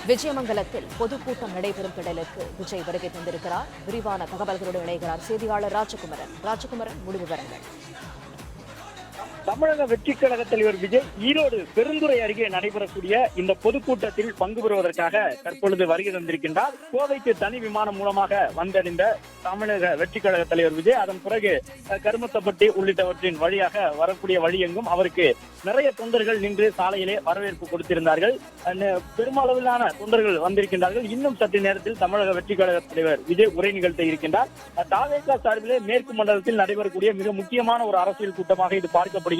விஜயமங்கலத்தில் பொதுக்கூட்டம் நடைபெறும் திடலுக்கு விஜய் வருகை தந்திருக்கிறார். விரிவான தகவல்களோடு இணைகிறார் செய்தியாளர் ராஜகுமரன். முழு விவரங்கள். தமிழக வெற்றிக் கழக தலைவர் விஜய் ஈரோடு பெருந்துறை அருகே நடைபெறக்கூடிய இந்த பொதுக்கூட்டத்தில் பங்கு பெறுவதற்காக தற்பொழுது வருகை தந்திருக்கின்றார். கோவைக்கு தனி விமானம் மூலமாக வந்தடைந்த தமிழக வெற்றிக் கழக தலைவர் விஜய் அதன் பிறகு கருமத்தப்பட்டி உள்ளிட்டவற்றின் வழியாக வரக்கூடிய வழி எங்கும் அவருக்கு நிறைய தொண்டர்கள் நின்று சாலையிலே வரவேற்பு கொடுத்திருந்தார்கள். பெருமளவிலான தொண்டர்கள் வந்திருக்கின்றார்கள். இன்னும் சற்று நேரத்தில் தமிழக வெற்றிக் கழக தலைவர் விஜய் உரை நிகழ்த்த இருக்கின்றார். தாவேகா சார்பிலே மேற்கு மண்டலத்தில் நடைபெறக்கூடிய மிக முக்கியமான ஒரு அரசியல் கூட்டமாக இது பார்க்கப்படுகிறது.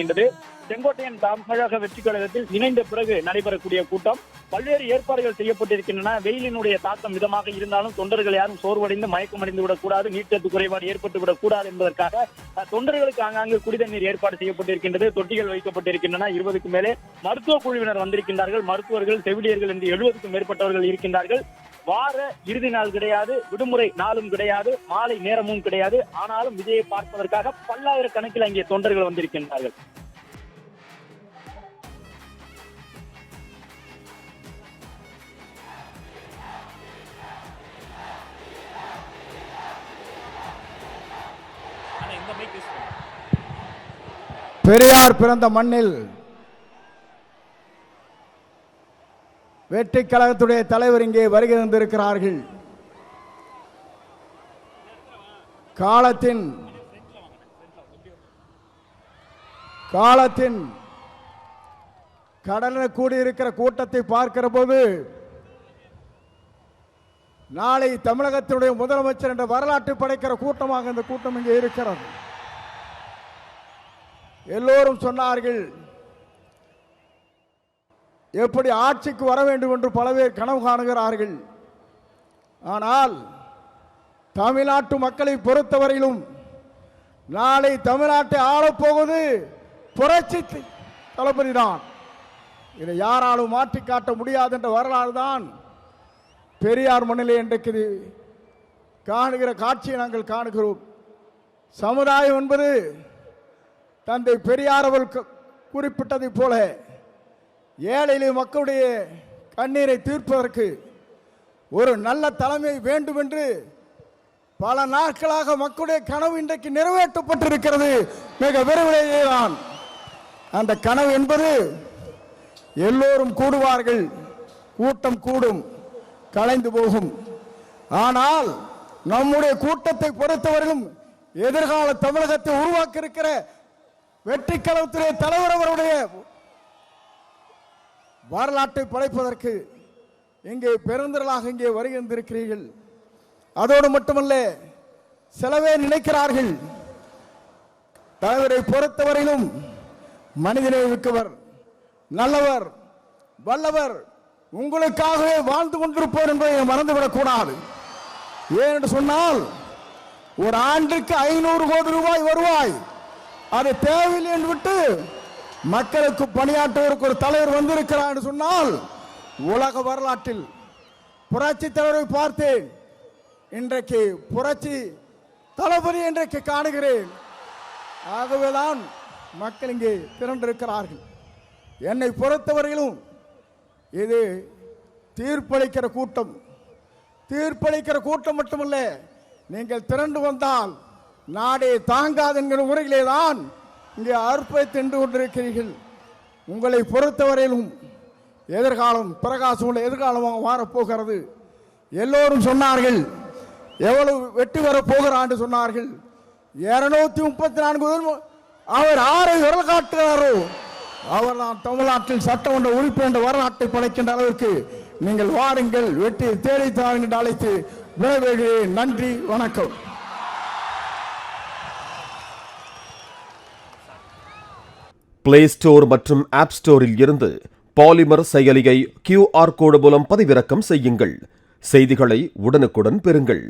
செங்கோட்டையன் தமிழக வெற்றிக் கழகத்தில் இணைந்த பிறகு நடைபெறக்கூடிய கூட்டம். பல்வேறு ஏற்பாடுகள் செய்யப்பட்டிருக்கின்றன. வெயிலினுடைய தாக்கம் மிதமாக இருந்தாலும் தொண்டர்கள் யாரும் சோர்வடைந்து மயக்கமடைந்து விடக்கூடாது, நீர்ச்சத்து குறைபாடு ஏற்பட்டு விடக்கூடாது என்பதற்காக தொண்டர்களுக்கு ஆங்காங்கு குடிதண்ணீர் ஏற்பாடு செய்யப்பட்டிருக்கின்றது. தொட்டிகள் வைக்கப்பட்டிருக்கின்றன. 20க்கும் மேலே மருத்துவ குழுவினர் வந்திருக்கின்றார்கள். மருத்துவர்கள், செவிலியர்கள் என்று 70க்கும் மேற்பட்டவர்கள் இருக்கின்றார்கள். வார இறுதி நாள் கிடையாது, விடுமுறை நாளும் கிடையாது, மாலை நேரமும் கிடையாது. ஆனாலும் விஜயை பார்ப்பதற்காக பல்லாயிரக்கணக்கில் அங்கே தொண்டர்கள் வந்திருக்கின்றார்கள். பெரியார் பிறந்த மண்ணில் வெற்றிக் கழகத்துடைய தலைவர் இங்கே வருகை தந்திருக்கிறார்கள். காலத்தின் கடலில் கூடியிருக்கிற கூட்டத்தை பார்க்கிற போது நாளை தமிழகத்தினுடைய முதலமைச்சர் என்ற வரலாற்றை படைக்கிற கூட்டமாக இந்த கூட்டம் இங்கே இருக்கிறது. எல்லோரும் சொன்னார்கள், எப்படி ஆட்சிக்கு வர வேண்டும் என்று பல பேர் கனவு காணுகிறார்கள். ஆனால் தமிழ்நாட்டு மக்களை பொறுத்தவரையிலும் நாளை தமிழ்நாட்டை ஆளப்போவது புரட்சி தளபதி தான். இதை யாராலும் மாற்றி காட்ட முடியாது என்ற வரலாறு தான் பெரியார் மண்ணிலே இன்றைக்கு காணுகிற காட்சியை நாங்கள் காணுகிறோம். சமுதாயம் என்பது தந்தை பெரியார் அவர்கள் குறிப்பிட்டதை போல ஏழை மக்களுடைய கண்ணீரை தீர்ப்பதற்கு ஒரு நல்ல தலைமை வேண்டும் என்று பல நாட்களாக மக்களுடைய கனவு இன்றைக்கு நிறைவேற்றப்பட்டிருக்கிறது. மிக விரைவிலேயே தான் அந்த கனவு என்பது எல்லோரும் கூடுவார்கள், கூட்டம் கூடும், கலைந்து போகும். ஆனால் நம்முடைய கூட்டத்தை பொறுத்தவரையும் எதிர்கால தமிழகத்தை உருவாக்க இருக்கிற வெற்றிக் கழகத்துடைய தலைவர் அவருடைய வரலாற்றை படைப்பதற்கு இங்கே பெருந்திரளாக இங்கே வருகின்றிருக்கிறீர்கள். அதோடு மட்டுமல்ல, சிலவே நினைக்கிறார்கள் தலைவரை பொறுத்தவரையிலும் மனிதனை மிக்கவர், நல்லவர், வல்லவர், உங்களுக்காகவே வாழ்ந்து கொண்டிருப்பவர் என்பதை மறந்துவிடக்கூடாது. ஏனென்று சொன்னால் ஒரு ஆண்டுக்கு 500 கோடி ரூபாய் வருவாய் அது தேவையில்லை என்று விட்டு மக்களுக்கு பணியாற்றுவதற்கு ஒரு தலைவர் வந்திருக்கிறார் என்று சொன்னால் உலக வரலாற்றில் புரட்சி தலைவரை பார்த்தேன். இன்றைக்கு புரட்சி தளபதி இன்றைக்கு காணுகிறேன். ஆகவேதான் மக்கள் இங்கே திரண்டிருக்கிறார்கள். என்னை பொறுத்தவரையிலும் இது தீர்ப்பளிக்கிற கூட்டம். தீர்ப்பளிக்கிற கூட்டம் மட்டுமல்ல, நீங்கள் திரண்டு வந்தால் நாடே தாங்காது என்கிற முறையிலே தான் இங்கே அர்ப்பணித்து நின்று கொண்டிருக்கிறீர்கள். உங்களை பொறுத்தவரையிலும் எதிர்காலம் பிரகாசம் உள்ள எதிர்காலமாக மாறப்போகிறது. எல்லோரும் சொன்னார்கள், எவ்வளவு வெற்றி பெறப் போகிறார் என்று சொன்னார்கள். 234 அவர் ஆரை விரல் காட்டுகிறாரோ அவர் தான் தமிழ்நாட்டில் சட்டமன்ற உறுப்பினர் என்ற வரலாற்றை படைக்கின்ற அளவிற்கு நீங்கள் வாருங்கள், வெற்றி தேடி தாருங்கள் என்று அழைத்து விடைபெறுகிறேன். நன்றி, வணக்கம். பிளே ஸ்டோர் மற்றும் ஆப் ஸ்டோரில் இருந்து பாலிமர் செயலியை QR கோடு மூலம் பதிவிறக்கம் செய்யுங்கள். செய்திகளை உடனுக்குடன் பெறுங்கள்.